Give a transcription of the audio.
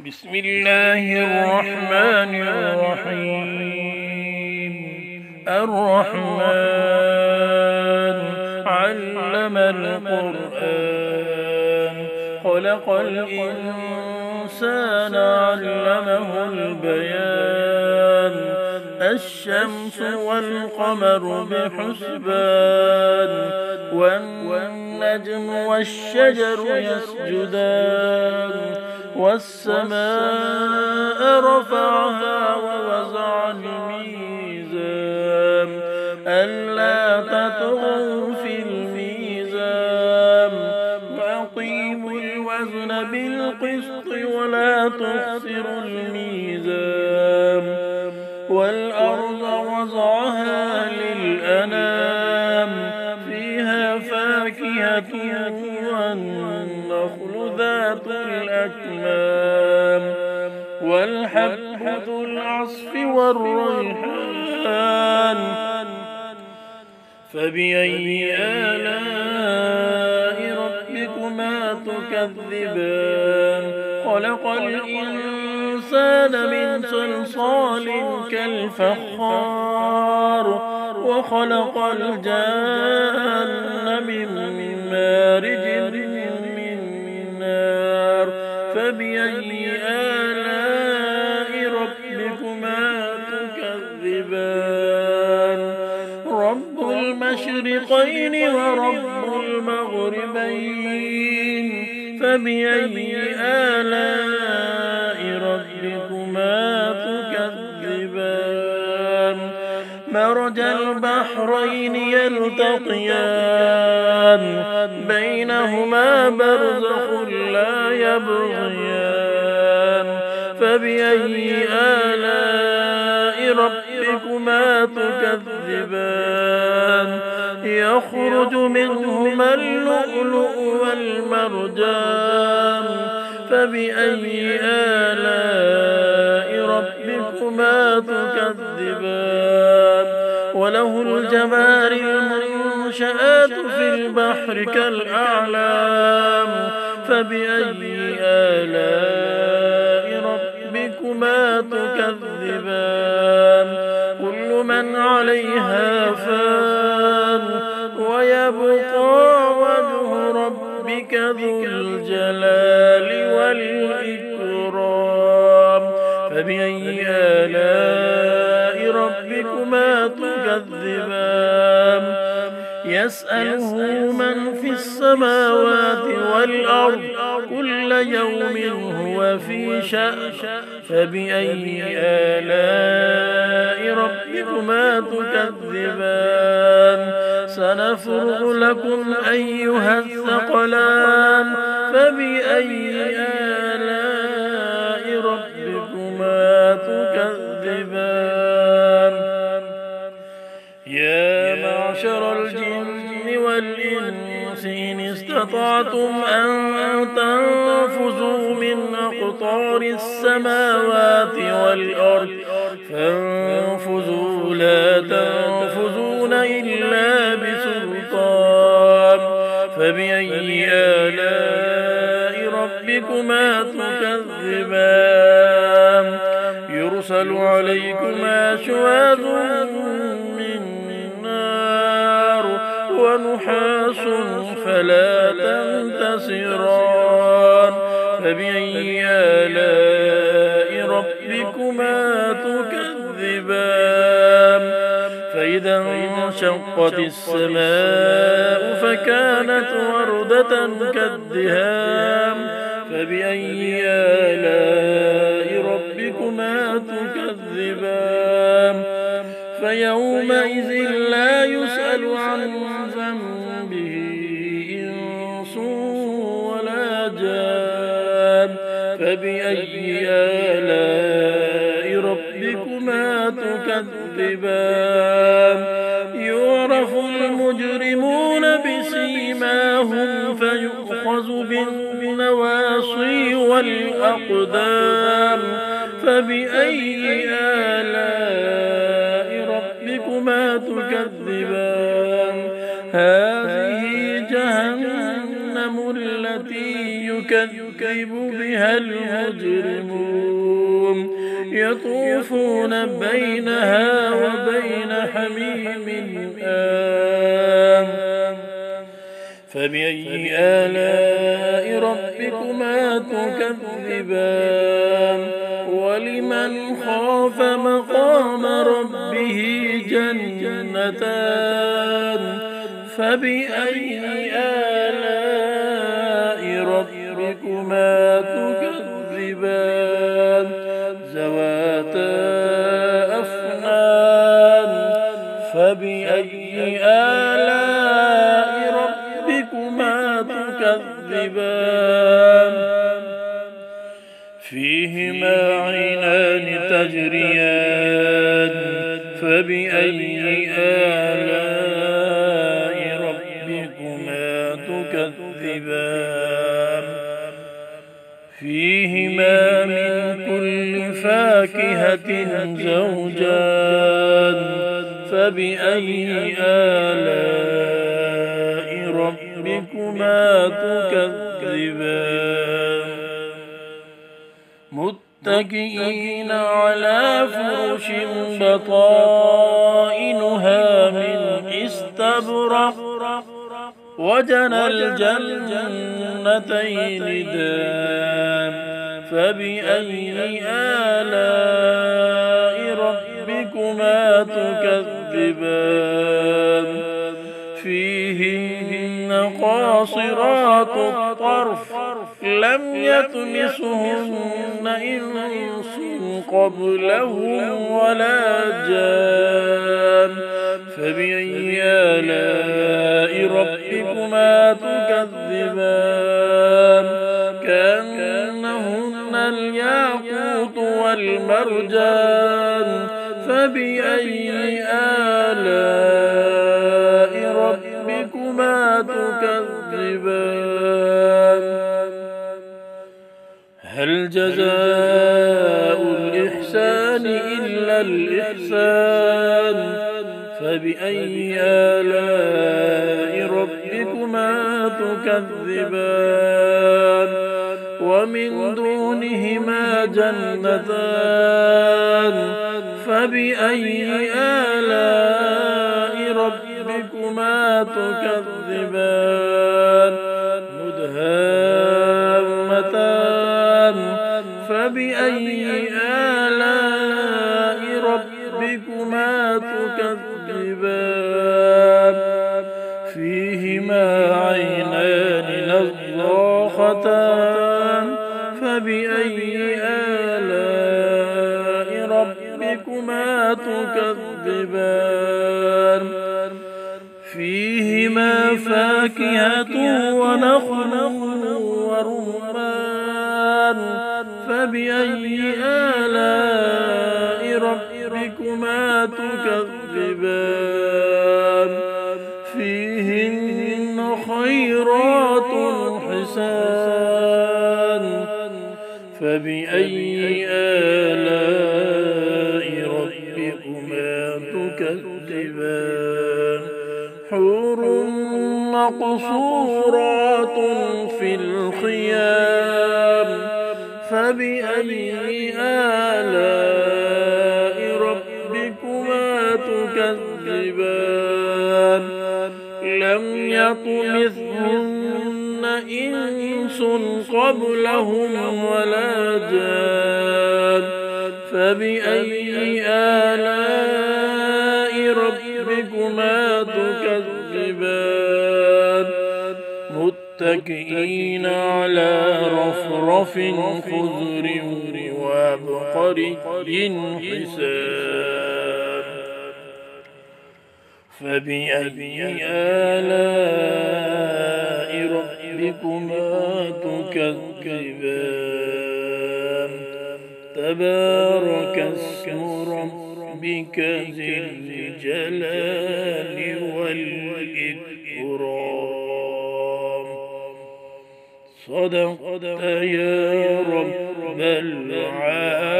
بسم الله الرحمن الرحيم. الرحمن علم القرآن خلق الإنسان علمه البيان. الشمس والقمر بحسبان والنجم والشجر يسجدان. والسماء رفعها ووضع الميزان ألا تطغوا في الميزان وأقيموا الوزن بالقسط ولا تخسروا الميزان. والأرض وضعها للأنام فيها فاكهة والنخل ذات الأكمام والحب ذو العصف والريحان. فبأي آلاء ربكما تكذبان؟ خلق الإنسان من صلصال كالفخار وخلق الجان من مارج من نار. فبأي آلاء ربكما تكذبان؟ رب المشرقين ورب المغربين. فبأي آلاء ربكما تكذبان؟ مرج البحرين يلتقيان بينهما برزخ لا يبغيان. فبأي آلاء ربكما تكذبان؟ يخرج منهما اللؤلؤ والمرجان. فبأي آلاء ربكما تكذبان؟ وله الجوار المنشآت في البحر كالأعلام. فبأي آلاء ربكما تكذبان؟ كل من عليها فان ويبقى وجه ربك ذو الجلال والإكرام. فبأي آلاء ربكما تكذبان؟ يسأله من في السماوات والأرض كل يوم هو في شأن. فبأي آلاء ربكما تكذبان؟ سنفرغ لكم أيها الثقلان. فبأي آلاء ربكما تكذبان؟ يا معشر الجن والإنس إن استطعتم أن تنفذوا من أقطار السماوات والأرض فانفذوا لا تنفذون إلا بسلطان. فبأي آلاء ربكما تكذبان؟ يرسل عليكما شواظ من نار ونحاس فلا تنتصران. فبأي آلاء ربكما تكذبان؟ فإذا انشقت السماء فكانت وردة كالدهان. فبأي آلاء ربكما تكذبان؟ فيومئذ لا يسأل عن ذنبه إنس ولا جان. فبأي آلاء ربكما تكذبان؟ يعرف المجرمون بسيماهم فيؤخذ بالنواصي والأقدام. فبأي آلاء ربكما تكذبان؟ هذه جهنم التي يكذب يكذب بها المجرمون يطوفون بينها وبين حميم آن فبأي آلاء ربكما تكذبان ولمن خاف مقام ربه جنتان فبأي آلاء ربكما تكذبان ذواتا أفنان فبأي آلاء ربكما تكذبان فيهما عينان تجريان فبأي آلاء ربكما تكذبان فيهما من كل فاكهة زوجان فبأي آلاء ربكما تكذبان متكئين على فرش بطائنها من استبرق وجنى الجنتين دان فبأي آلاء ربكما تكذبان فيهن قاصرات الطرف لم يطمسهن إنس قبلهم ولا جان فبأي آلاء ربكما تكذبان كأنهن الياقوت والمرجان فبأي آلاء ربكما تكذبان هل جزاء الإحسان إلا الإحسان فبأي آلاء ربكما تكذبان ومن دونهما جنتان فبأي آلاء ربكما تكذبان مدهامتان فبأي آلاء ربكما تكذبان فيهما عينان نضاختان فبأي آلاء ربكما تكذبان فيهما فاكهة ونخل ورمان فبأي آلاء ربكما تكذبان فيهن خيرات حسان فبأي آلاء ربكما تكذبان حور مقصورات في الخيام فبأي آلاء ربكما تكذبان لم يطمثهن إنس قبلهم ولا جان فبأي آلاء ربكما تكذبان متكئين على رفرف خضر وعبقري حسان فبأي آلاء ربكما تكذبان تبارك اسم ربك ذي الجلال والإكرام صدقت يا رب العالمين.